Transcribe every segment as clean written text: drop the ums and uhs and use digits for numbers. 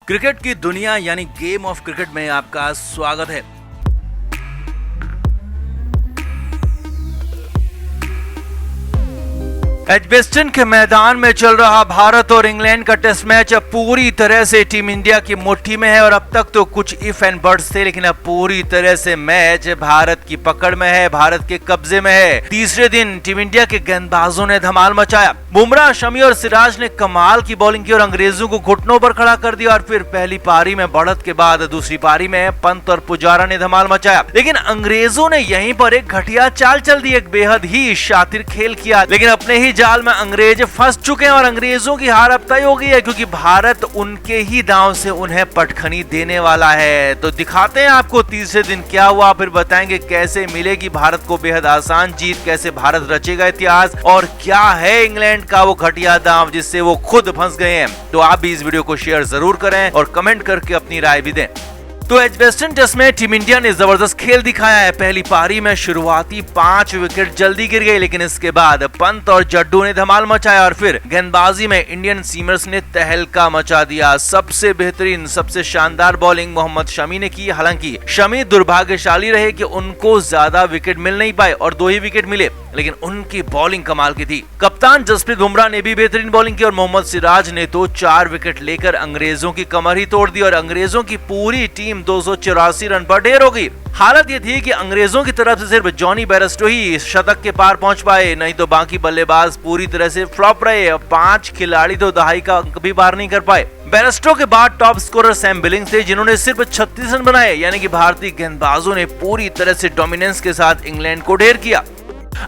Cricket की दुनिया यानी गेम ऑफ क्रिकेट में आपका स्वागत है। एजबेस्टन के मैदान में चल रहा भारत और इंग्लैंड का टेस्ट मैच अब पूरी तरह से टीम इंडिया की मुट्ठी में है और अब तक तो कुछ इफ एंड बट्स थे, लेकिन अब पूरी तरह से मैच भारत की पकड़ में है, भारत के कब्जे में है। तीसरे दिन टीम इंडिया के गेंदबाजों ने धमाल मचाया। बुमराह, शमी और सिराज ने कमाल की बॉलिंग की और अंग्रेजों को घुटनों पर खड़ा कर दिया और फिर पहली पारी में बढ़त के बाद दूसरी पारी में पंत और पुजारा ने धमाल मचाया। लेकिन अंग्रेजों ने यहीं पर एक घटिया चाल चल दी, एक बेहद ही शातिर खेल किया, लेकिन अपने ही जाल में अंग्रेज फंस चुके हैं और अंग्रेजों की हार अब तय हो गई है, क्योंकि भारत उनके ही दांव से उन्हें पटखनी देने वाला है। तो दिखाते हैं आपको तीसरे दिन क्या हुआ, फिर बताएंगे कैसे मिलेगी भारत को बेहद आसान जीत, कैसे भारत रचेगा इतिहास और क्या है इंग्लैंड का वो घटिया दांव जिससे वो खुद फंस गए हैं। तो आप भी इस वीडियो को शेयर जरूर करें और कमेंट करके अपनी राय भी दें। तो एजबेस्टन टेस्ट में टीम इंडिया ने जबरदस्त खेल दिखाया है। पहली पारी में शुरुआती 5 विकेट जल्दी गिर गए, लेकिन इसके बाद पंत और जड्डू ने धमाल मचाया और फिर गेंदबाजी में इंडियन सीमर्स ने तहलका मचा दिया। सबसे बेहतरीन, सबसे शानदार बॉलिंग मोहम्मद शमी ने की। हालांकि शमी दुर्भाग्यशाली रहे कि उनको ज्यादा विकेट मिल नहीं पाए और 2 ही विकेट मिले, लेकिन उनकी बॉलिंग कमाल की थी। कप्तान जसप्रीत बुमराह ने भी बेहतरीन बॉलिंग की और मोहम्मद सिराज ने तो 4 विकेट लेकर अंग्रेजों की कमर ही तोड़ दी और अंग्रेजों की पूरी टीम 284 रन पर ढेर हो गई। हालत ये थी कि अंग्रेजों की तरफ से सिर्फ जॉनी बेयरस्टो ही शतक के पार पहुंच पाए, नहीं तो बाकी बल्लेबाज पूरी तरह से फ्लॉप रहे। 5 खिलाड़ी तो दहाई का अंक भी पार नहीं कर पाए। बेयरस्टो के बाद टॉप स्कोरर सैम बिलिंग्स थे, जिन्होंने सिर्फ 36 रन बनाए, यानी कि भारतीय गेंदबाजों ने पूरी तरह से डोमिनेंस के साथ इंग्लैंड को ढेर किया।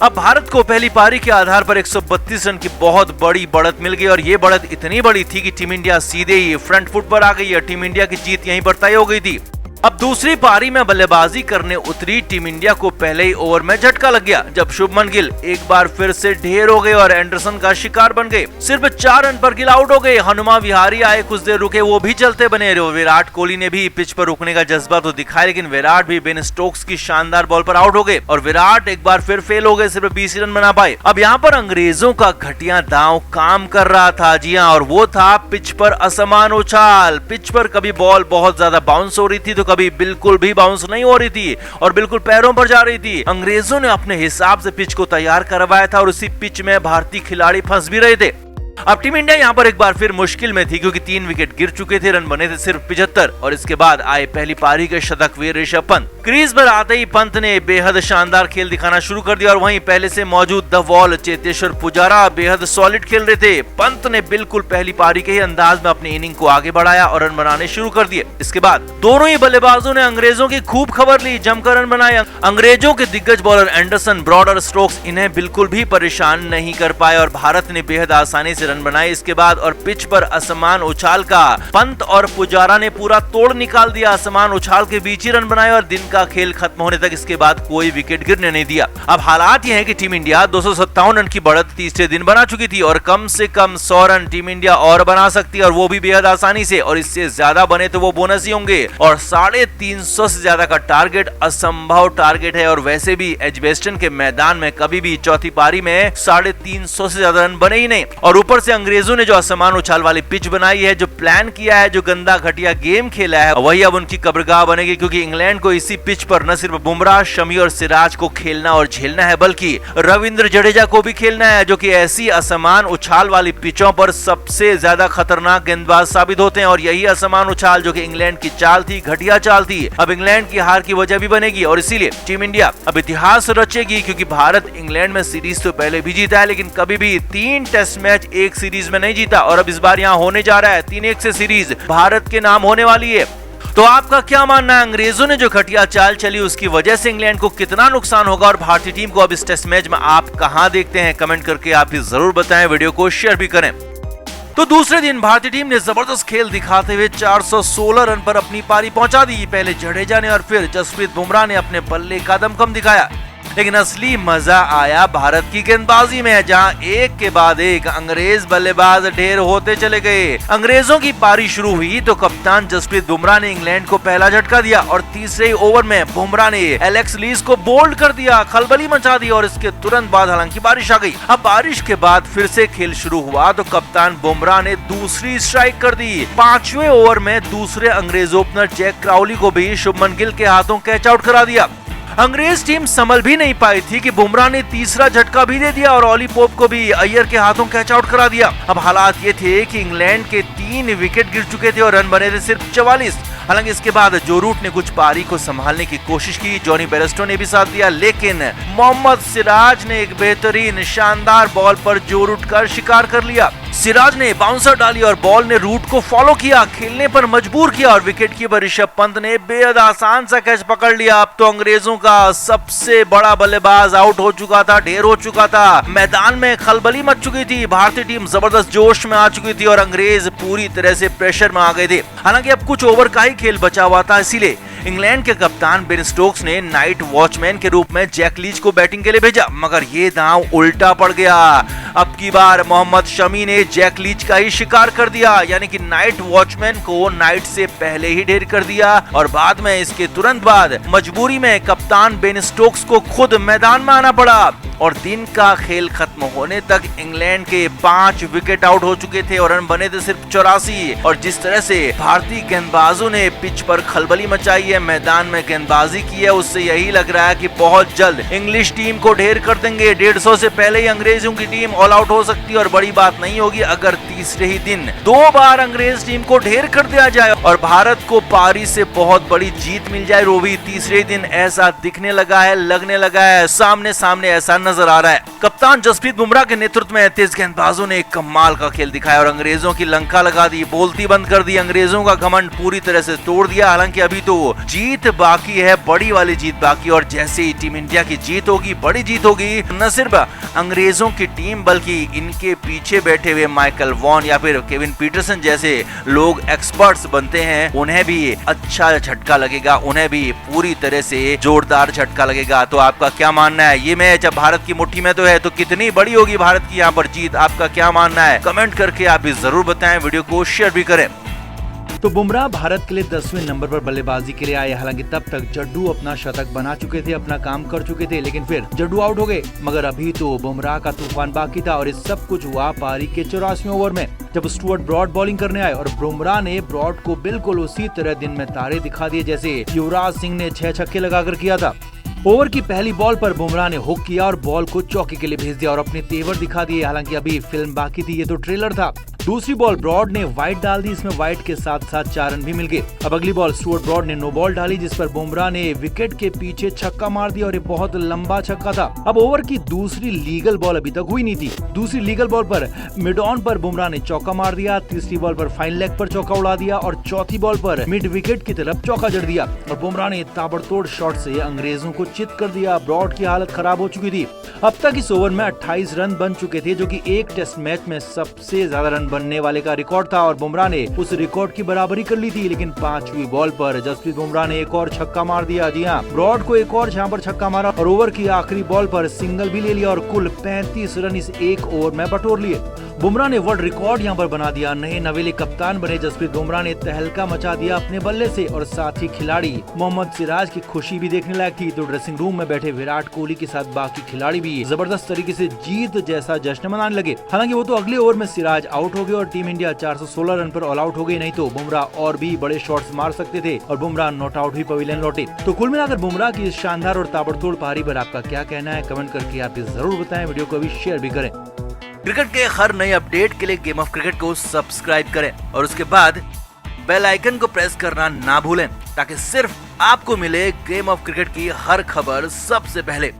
अब भारत को पहली पारी के आधार पर 132 रन की बहुत बड़ी बढ़त मिल गई और ये बढ़त इतनी बड़ी थी कि टीम इंडिया सीधे ही फ्रंट फुट पर आ गई है। टीम इंडिया की जीत यहीं पर तय हो गई थी। अब दूसरी पारी में बल्लेबाजी करने उतरी टीम इंडिया को पहले ही ओवर में झटका लग गया, जब शुभमन गिल एक बार फिर से ढेर हो गए और एंडरसन का शिकार बन गए। सिर्फ 4 रन पर गिल आउट हो गए। हनुमा विहारी आए, कुछ देर रुके, वो भी चलते बने। विराट कोहली ने भी पिच पर रुकने का जज्बा तो दिखाया, लेकिन विराट भी बेन स्टोक्स की शानदार बॉल पर आउट हो गए और विराट एक बार फिर फेल हो गए, सिर्फ 20 रन बना पाए। अब यहाँ पर अंग्रेजों का घटिया दांव काम कर रहा था, जी हाँ, और वो था पिच पर असमान उछाल। पिच पर कभी बॉल बहुत ज्यादा बाउंस हो रही थी तो कभी बिल्कुल भी बाउंस नहीं हो रही थी और बिल्कुल पैरों पर जा रही थी। अंग्रेजों ने अपने हिसाब से पिच को तैयार करवाया था और उसी पिच में भारतीय खिलाड़ी फंस भी रहे थे। अब टीम इंडिया यहाँ पर एक बार फिर मुश्किल में थी, क्योंकि 3 विकेट गिर चुके थे, रन बने थे सिर्फ 75 और इसके बाद आए पहली पारी के शतकवीर ऋषभ पंत। क्रीज पर आते ही पंत ने बेहद शानदार खेल दिखाना शुरू कर दिया और वहीं पहले से मौजूद द वॉल चेतेश्वर पुजारा बेहद सॉलिड खेल रहे थे। पंत ने बिल्कुल पहली पारी के ही अंदाज में अपनी इनिंग को आगे बढ़ाया और रन बनाने शुरू कर दिए। इसके बाद दोनों ही बल्लेबाजों ने अंग्रेजों की खूब खबर ली, जमकर रन बनाए। अंग्रेजों के दिग्गज बॉलर एंडरसन, ब्रॉड और स्टोक्स इन्हें बिल्कुल भी परेशान नहीं कर पाए और भारत ने बेहद आसानी से रन बनाए। इसके बाद और पिच पर असमान उछाल का पंत और पुजारा ने पूरा तोड़ निकाल दिया। असमान उछाल के बीच ही रन बनाए और दिन का खेल खत्म होने तक इसके बाद कोई विकेट गिरने नहीं दिया। अब हालात ये है कि टीम इंडिया 257 रन की बढ़त तीसरे दिन बना चुकी थी और कम से कम 100 रन टीम इंडिया और बना सकती है और वो भी बेहद आसानी से, और इससे ज्यादा बने तो वो बोनस ही होंगे और 350 से ज्यादा का टारगेट असंभव टारगेट है। और वैसे भी एजबेस्टन के मैदान में कभी भी चौथी पारी में 350 से ज्यादा रन बने ही नहीं और ऊपर से अंग्रेजों ने जो असमान उछाल वाली पिच बनाई है, जो प्लान किया है, जो गंदा घटिया गेम खेला है, वही अब उनकी कब्रगाह बनेगी, क्योंकि इंग्लैंड को इसी पिच पर न सिर्फ बुमराह, शमी और सिराज को खेलना और झेलना है, बल्कि रविंद्र जडेजा को भी खेलना है, जो कि ऐसी असमान उछाल वाली पिचों पर सबसे ज्यादा खतरनाक गेंदबाज साबित होते हैं। और यही असमान उछाल जो कि इंग्लैंड की चाल थी, घटिया चाल थी, अब इंग्लैंड की हार की वजह भी बनेगी और इसीलिए टीम इंडिया अब इतिहास रचेगी, क्योंकि भारत इंग्लैंड में सीरीज तो पहले भी जीता है, लेकिन कभी भी 3 टेस्ट मैच एक सीरीज में नहीं जीता और अब इस बार यहाँ होने जा रहा है 3-1 से सीरीज भारत के नाम होने वाली है। तो आपका क्या मानना है, अंग्रेजों ने जो घटिया चाल चली उसकी वजह से इंग्लैंड को कितना नुकसान होगा और भारतीय टीम को अब इस टेस्ट मैच में आप कहां देखते हैं? कमेंट करके आप भी जरूर बताएं, वीडियो को शेयर भी करें। तो दूसरे दिन भारतीय टीम ने जबरदस्त खेल दिखाते हुए 416 रन पर अपनी पारी पहुंचा दी। पहले जडेजा ने और फिर जसप्रीत बुमराह ने अपने बल्ले का दमखम दिखाया। लेकिन असली मजा आया भारत की गेंदबाजी में, जहां एक के बाद एक अंग्रेज बल्लेबाज ढेर होते चले गए। अंग्रेजों की पारी शुरू हुई तो कप्तान जसप्रीत बुमराह ने इंग्लैंड को पहला झटका दिया और तीसरे ओवर में बुमराह ने एलेक्स लीस को बोल्ड कर दिया, खलबली मचा दी और इसके तुरंत बाद हालांकि बारिश आ गई। अब बारिश के बाद फिर से खेल शुरू हुआ तो कप्तान बुमराह ने दूसरी स्ट्राइक कर दी। 5वें ओवर में दूसरे अंग्रेज ओपनर जैक क्राउली को भी शुभमन गिल के हाथों कैच आउट करा दिया। अंग्रेज टीम संभल भी नहीं पाई थी कि बुमराह ने तीसरा झटका भी दे दिया और ऑली पोप को भी अय्यर के हाथों कैच आउट करा दिया। अब हालात ये थे कि इंग्लैंड के 3 विकेट गिर चुके थे और रन बने थे सिर्फ 44। हालांकि इसके बाद जो रूट ने कुछ पारी को संभालने की कोशिश की, जॉनी बेयरस्टो ने भी साथ दिया, लेकिन मोहम्मद सिराज ने एक बेहतरीन शानदार बॉल पर जो रूट का शिकार कर लिया। सिराज ने बाउंसर डाली और बॉल ने रूट को फॉलो किया, खेलने पर मजबूर किया और विकेट कीपर ऋषभ पंत ने बेहद आसान सा कैच पकड़ लिया। अब तो अंग्रेजों का सबसे बड़ा बल्लेबाज आउट हो चुका था, ढेर हो चुका था, मैदान में खलबली मच चुकी थी, भारतीय टीम जबरदस्त जोश में आ चुकी थी और अंग्रेज पूरी तरह से प्रेशर में आ गए थे। हालांकि अब कुछ ओवर का ही खेल बचा हुआ था, इसीलिए इंग्लैंड के कप्तान बेन स्टोक्स ने नाइट वॉचमैन के रूप में जैक लीच को बैटिंग के लिए भेजा, मगर ये दांव उल्टा पड़ गया। अब की बार मोहम्मद शमी ने जैक लीच का ही शिकार कर दिया, यानी कि नाइट वॉचमैन को नाइट से पहले ही ढेर कर दिया और बाद में इसके तुरंत बाद मजबूरी में कप्तान बेन स्टोक्स को खुद मैदान में आना पड़ा और दिन का खेल खत्म होने तक इंग्लैंड के 5 विकेट आउट हो चुके थे और रन बने थे सिर्फ 84। और जिस तरह से भारतीय गेंदबाजों ने पिच पर खलबली मचाई है, मैदान में गेंदबाजी की है, उससे यही लग रहा है कि बहुत जल्द इंग्लिश टीम को ढेर कर देंगे। 150 से पहले ही अंग्रेजों की टीम ऑल आउट हो सकती है और बड़ी बात नहीं होगी अगर तीसरे ही दिन 2 बार अंग्रेज टीम को ढेर कर दिया जाए और भारत को पारी से बहुत बड़ी जीत मिल जाए। रोवी, तीसरे दिन ऐसा दिखने लगा है, लगने लगा है, सामने सामने ऐसा नजर आ रहा है। कप्तान जसप्रीत बुमराह के नेतृत्व में तेज गेंदबाजों ने एक कमाल का खेल दिखाया और अंग्रेजों की लंका लगा दी, बोलती बंद कर दी, अंग्रेजों का घमंड पूरी तरह से तोड़ दिया। हालांकि अभी तो जीत बाकी है, बड़ी वाली जीत बाकी, और जैसे ही टीम इंडिया की जीत होगी, बड़ी जीत होगी, न सिर्फ अंग्रेजों की टीम बल्कि इनके पीछे बैठे हुए माइकल वॉन या फिर केविन पीटरसन जैसे लोग एक्सपर्ट्स बनते हैं, उन्हें भी अच्छा झटका लगेगा, उन्हें भी पूरी तरह से जोरदार झटका लगेगा। तो आपका क्या मानना है? ये मैच अब भारत की मुट्ठी में तो है, तो कितनी बड़ी होगी भारत की यहाँ पर जीत? आपका क्या मानना है? कमेंट करके आप भी जरूर बताएं, वीडियो को शेयर भी करें। तो बुमराह भारत के लिए 10वें नंबर पर बल्लेबाजी के लिए आए। हालांकि तब तक जड्डू अपना शतक बना चुके थे, अपना काम कर चुके थे, लेकिन फिर जड्डू आउट हो गए। मगर अभी तो बुमराह का तूफान बाकी था और ये सब कुछ हुआ पारी के 84वें ओवर में, जब स्टुअर्ट ब्रॉड बॉलिंग करने आए और बुमराह ने ब्रॉड को बिल्कुल उसी तरह दिन में तारे दिखा दिए जैसे युवराज सिंह ने 6 छक्के लगाकर किया था। ओवर की पहली बॉल पर बुमराह ने हुक किया और बॉल को चौके के लिए भेज दिया और अपने तेवर दिखा दिए। हालांकि अभी फिल्म बाकी थी, ये तो ट्रेलर था। दूसरी बॉल ब्रॉड ने वाइड डाल दी, इसमें वाइड के साथ साथ 4 रन भी मिल गए। अब अगली बॉल स्टुअर्ट ब्रॉड ने नो बॉल डाली, जिस पर बुमराह ने विकेट के पीछे छक्का मार दिया और ये बहुत लंबा छक्का था। अब ओवर की दूसरी लीगल बॉल अभी तक हुई नहीं थी। दूसरी लीगल बॉल पर मिड ऑन पर बुमराह ने चौका मार दिया, तीसरी बॉल पर फाइन लेग पर चौका उड़ा दिया और चौथी बॉल पर मिड विकेट की तरफ चौका जड़ दिया और बुमराह ने ताबड़तोड़ शॉट से अंग्रेजों को चित कर दिया। ब्रॉड की हालत खराब हो चुकी थी। अब तक इस ओवर में 28 रन बन चुके थे, जो कि एक टेस्ट मैच में सबसे ज्यादा रन बनने वाले का रिकॉर्ड था और बुमराह ने उस रिकॉर्ड की बराबरी कर ली थी। लेकिन 5वीं बॉल पर जसप्रीत बुमराह ने एक और छक्का मार दिया। जी हाँ, ब्रॉड को एक और यहाँ पर छक्का मारा और ओवर की आखिरी बॉल पर सिंगल भी ले लिया और कुल 35 रन इस एक ओवर में बटोर लिए। बुमराह ने वर्ल्ड रिकॉर्ड यहाँ पर बना दिया। नए नवेले कप्तान बने जसप्रीत बुमराह ने तहलका मचा दिया अपने बल्ले से और साथ ही खिलाड़ी मोहम्मद सिराज की खुशी भी देखने लायक थी। तो ड्रेसिंग रूम में बैठे विराट कोहली के साथ बाकी खिलाड़ी भी जबरदस्त तरीके से जीत जैसा जश्न मनाने लगे। हालांकि वो तो अगले ओवर में सिराज आउट हो गए और टीम इंडिया 416 रन पर ऑल आउट हो गई, नहीं तो बुमराह और भी बड़े शॉट्स मार सकते थे और बुमराह नॉट आउट भी पवेलियन लौटे। तो कुल मिलाकर बुमराह की शानदार और ताबड़तोड़ पारी पर आपका क्या कहना है? कमेंट करके आप जरूर बताएं, वीडियो को भी शेयर भी करें। क्रिकेट के हर नए अपडेट के लिए गेम ऑफ क्रिकेट को सब्सक्राइब करें और उसके बाद बेल आइकन को प्रेस करना ना भूलें, ताकि सिर्फ आपको मिले गेम ऑफ क्रिकेट की हर खबर सबसे पहले।